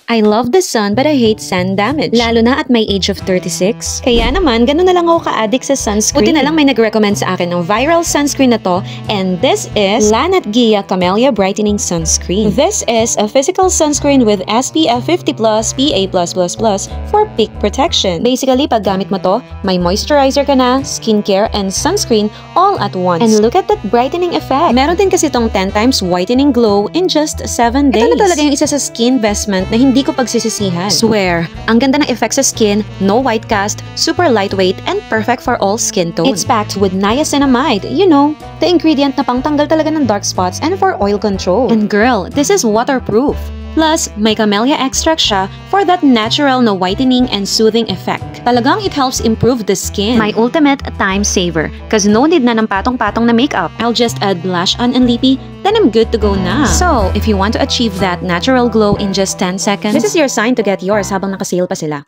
I love the sun but I hate sun damage. Lalo na at my age of 36. Kaya naman, ganun na lang ako ka-addict sa sunscreen. Buti na lang may nag-recommend sa akin ng viral sunscreen na to, and this is Lanat Gia Camellia Brightening Sunscreen. This is a physical sunscreen with SPF 50+, PA+++ for peak protection. Basically, pag gamit mo to, may moisturizer ka na, skincare, and sunscreen all at once. And look at that brightening effect. Meron din kasi tong 10 times whitening glow in just 7 days. Ito na talaga yung isa sa skin investment na hindi ko pagsisisihan. Swear, ang ganda ng effect sa skin, no white cast, super lightweight, and perfect for all skin tones. It's packed with niacinamide, you know, the ingredient na pangtanggal talaga ng dark spots and for oil control. And girl, this is waterproof. Plus, may camellia extract siya for that natural na whitening and soothing effect. Talagang it helps improve the skin. My ultimate time saver, cause no need na ng patong-patong na makeup. I'll just add blush on and lippy, then I'm good to go na. So, if you want to achieve that natural glow in just 10 seconds, this is your sign to get yours habang nakasale pa sila.